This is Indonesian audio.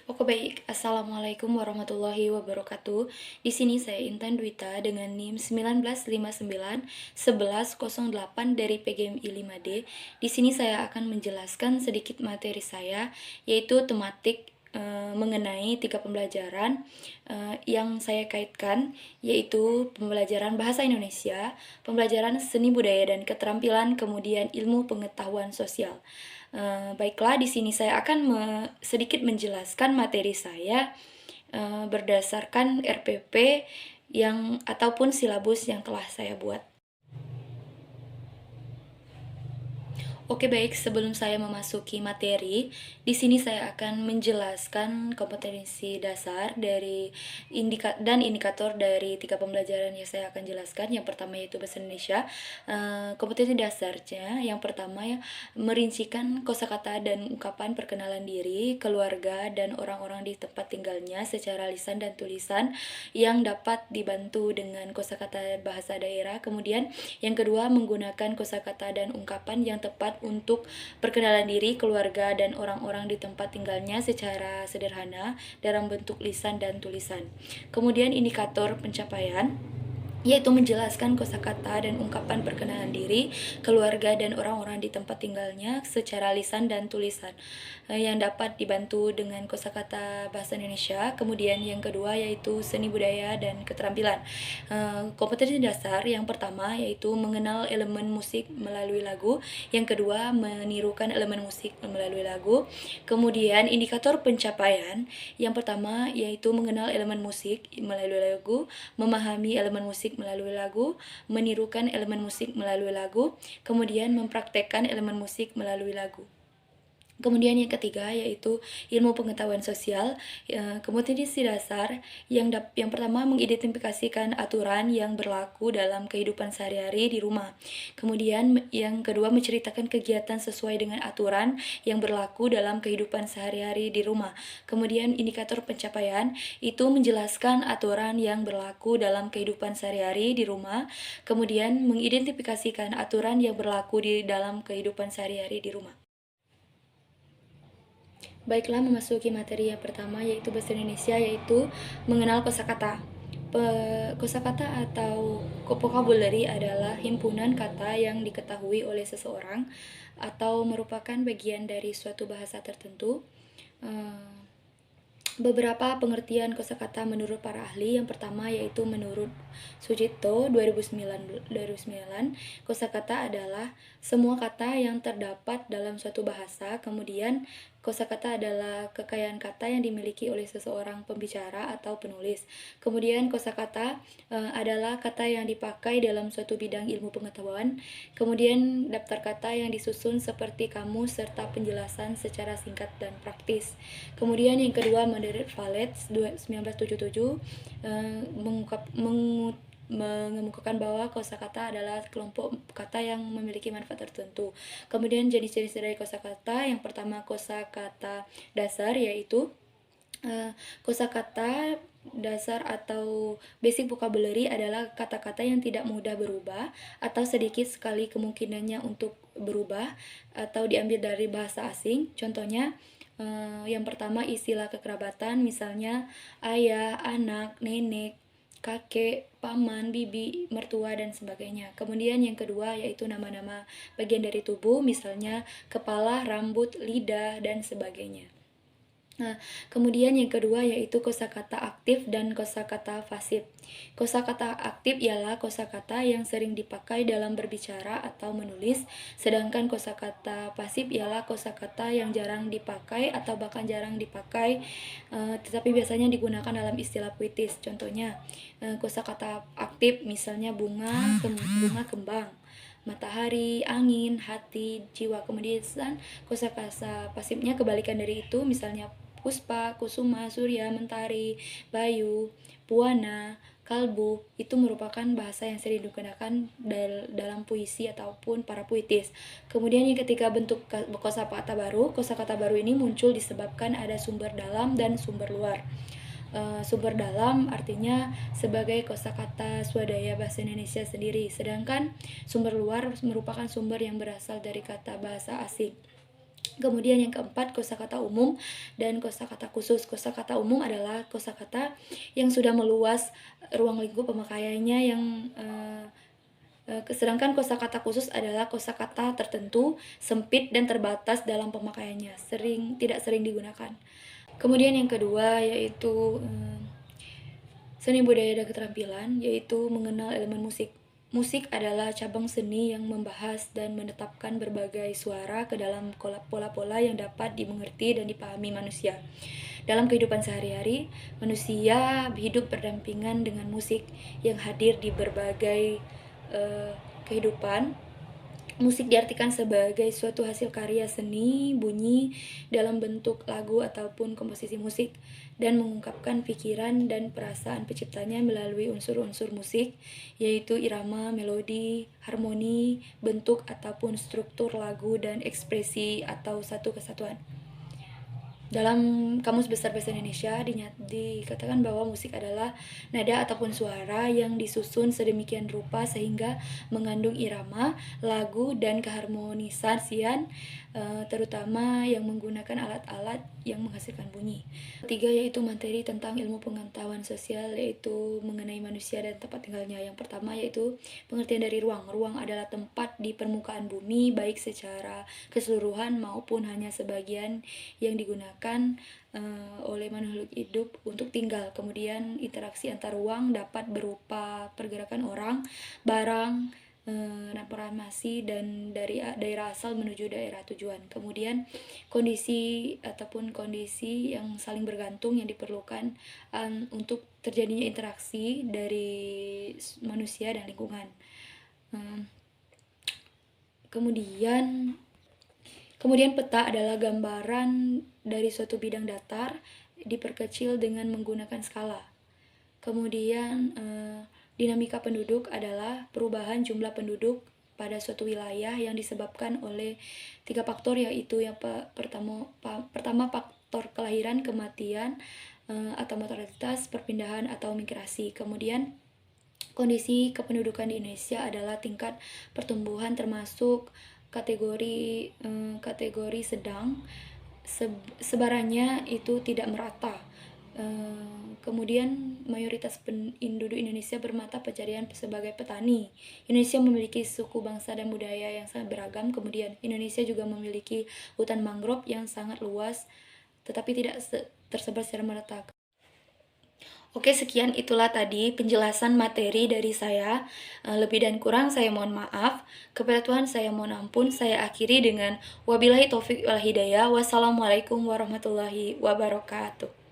Oke baik, Assalamualaikum warahmatullahi wabarakatuh. Di sini saya Intan Dwita dengan NIM 1959 1108 dari PGMI 5D. Di sini saya akan menjelaskan sedikit materi saya, yaitu tematik mengenai tiga pembelajaran yang saya kaitkan, yaitu pembelajaran bahasa Indonesia, pembelajaran seni budaya dan keterampilan, kemudian ilmu pengetahuan sosial. Baiklah, di sini saya akan sedikit menjelaskan materi saya berdasarkan RPP yang ataupun silabus yang telah saya buat. Oke baik, sebelum saya memasuki materi, di sini saya akan menjelaskan kompetensi dasar dari indikator dari tiga pembelajaran yang saya akan jelaskan. Yang pertama yaitu bahasa Indonesia. Kompetensi dasarnya yang pertama ya, merincikan kosakata dan ungkapan perkenalan diri, keluarga dan orang-orang di tempat tinggalnya secara lisan dan tulisan yang dapat dibantu dengan kosakata bahasa daerah. Kemudian yang kedua, menggunakan kosakata dan ungkapan yang tepat untuk perkenalan diri, keluarga, dan orang-orang di tempat tinggalnya secara sederhana dalam bentuk lisan dan tulisan. Kemudian indikator pencapaian yaitu menjelaskan kosakata dan ungkapan perkenalan diri, keluarga, dan orang-orang di tempat tinggalnya secara lisan dan tulisan yang dapat dibantu dengan kosakata bahasa Indonesia. Kemudian yang kedua yaitu seni budaya dan keterampilan. Kompetensi dasar yang pertama yaitu mengenal elemen musik melalui lagu, yang kedua menirukan elemen musik melalui lagu. Kemudian indikator pencapaian yang pertama yaitu mengenal elemen musik melalui lagu, memahami elemen musik melalui lagu, menirukan elemen musik melalui lagu, kemudian mempraktekkan elemen musik melalui lagu. Kemudian yang ketiga yaitu ilmu pengetahuan sosial. Kompetensi dasar yang pertama mengidentifikasikan aturan yang berlaku dalam kehidupan sehari-hari di rumah. Kemudian yang kedua menceritakan kegiatan sesuai dengan aturan yang berlaku dalam kehidupan sehari-hari di rumah. Kemudian indikator pencapaian itu menjelaskan aturan yang berlaku dalam kehidupan sehari-hari di rumah. Kemudian mengidentifikasikan aturan yang berlaku di dalam kehidupan sehari-hari di rumah. Baiklah, memasuki materi yang pertama yaitu bahasa Indonesia, yaitu mengenal kosakata. Kosakata atau vocabulary adalah himpunan kata yang diketahui oleh seseorang atau merupakan bagian dari suatu bahasa tertentu. Beberapa pengertian kosakata menurut para ahli. Yang pertama yaitu menurut Sujito 2009, kosakata adalah semua kata yang terdapat dalam suatu bahasa. Kemudian kosakata adalah kekayaan kata yang dimiliki oleh seseorang pembicara atau penulis. Kemudian kosakata adalah kata yang dipakai dalam suatu bidang ilmu pengetahuan. Kemudian daftar kata yang disusun seperti kamus serta penjelasan secara singkat dan praktis. Kemudian yang kedua, Moderate Valets 1977 mengemukakan bahwa kosakata adalah kelompok kata yang memiliki manfaat tertentu. Kemudian jenis-jenis dari kosakata, yang pertama kosakata dasar, yaitu kosakata dasar atau basic vocabulary adalah kata-kata yang tidak mudah berubah atau sedikit sekali kemungkinannya untuk berubah atau diambil dari bahasa asing. Contohnya, yang pertama istilah kekerabatan, misalnya ayah, anak, nenek, kakek, paman, bibi, mertua, dan sebagainya. Kemudian yang kedua yaitu nama-nama bagian dari tubuh, misalnya kepala, rambut, lidah, dan sebagainya. Nah, kemudian yang kedua yaitu kosakata aktif dan kosakata pasif. Kosakata aktif ialah kosakata yang sering dipakai dalam berbicara atau menulis, sedangkan kosakata pasif ialah kosakata yang jarang dipakai atau bahkan jarang dipakai, tetapi biasanya digunakan dalam istilah puitis. Contohnya, kosakata aktif misalnya bunga, bunga kembang, matahari, angin, hati, jiwa. Kemudian kosakata pasifnya kebalikan dari itu, misalnya puspa, kusuma, surya, mentari, bayu, puana, kalbu. Itu merupakan bahasa yang sering digunakan dalam puisi ataupun para puitis. Kemudian yang ketiga, bentuk kosakata baru. Kosakata baru ini muncul disebabkan ada sumber dalam dan sumber luar. Sumber dalam artinya sebagai kosakata swadaya bahasa Indonesia sendiri, sedangkan sumber luar merupakan sumber yang berasal dari kata bahasa asing. Kemudian yang keempat, kosakata umum dan kosakata khusus. Kosakata umum adalah kosakata yang sudah meluas ruang lingkup pemakaiannya yang sedangkan kosakata khusus adalah kosakata tertentu, sempit dan terbatas dalam pemakaiannya, tidak sering digunakan. Kemudian yang kedua yaitu seni budaya dan keterampilan, yaitu mengenal elemen musik. Musik adalah cabang seni yang membahas dan menetapkan berbagai suara ke dalam pola-pola yang dapat dimengerti dan dipahami manusia. Dalam kehidupan sehari-hari, manusia hidup berdampingan dengan musik yang hadir di berbagai kehidupan. Musik diartikan sebagai suatu hasil karya seni, bunyi dalam bentuk lagu ataupun komposisi musik, dan mengungkapkan pikiran dan perasaan penciptanya melalui unsur-unsur musik, yaitu irama, melodi, harmoni, bentuk ataupun struktur lagu, dan ekspresi atau satu kesatuan. Dalam Kamus Besar Bahasa Indonesia dikatakan bahwa musik adalah nada ataupun suara yang disusun sedemikian rupa sehingga mengandung irama, lagu, dan keharmonisasian, terutama yang menggunakan alat-alat yang menghasilkan bunyi. Ketiga yaitu materi tentang ilmu pengetahuan sosial, yaitu mengenai manusia dan tempat tinggalnya. Yang pertama yaitu pengertian dari ruang. Ruang adalah tempat di permukaan bumi, baik secara keseluruhan maupun hanya sebagian yang digunakan oleh makhluk hidup untuk tinggal. Kemudian interaksi antar ruang dapat berupa pergerakan orang, barang, informasi dan dari daerah asal menuju daerah tujuan. Kemudian kondisi yang saling bergantung yang diperlukan untuk terjadinya interaksi dari manusia dan lingkungan. Kemudian peta adalah gambaran dari suatu bidang datar diperkecil dengan menggunakan skala. Kemudian dinamika penduduk adalah perubahan jumlah penduduk pada suatu wilayah yang disebabkan oleh 3 faktor, yaitu yang pertama faktor kelahiran, kematian, atau mortalitas, perpindahan atau migrasi. Kemudian kondisi kependudukan di Indonesia adalah tingkat pertumbuhan termasuk kategori sedang, sebarannya itu tidak merata. Kemudian mayoritas penduduk Indonesia bermata pencarian sebagai petani. Indonesia memiliki suku bangsa dan budaya yang sangat beragam. Kemudian Indonesia juga memiliki hutan mangrove yang sangat luas tetapi tidak tersebar secara merata. Oke, sekian itulah tadi penjelasan materi dari saya. Lebih dan kurang saya mohon maaf. Kepada Tuhan saya mohon ampun. Saya akhiri dengan wabillahi taufik wal hidayah. Wassalamualaikum warahmatullahi wabarakatuh.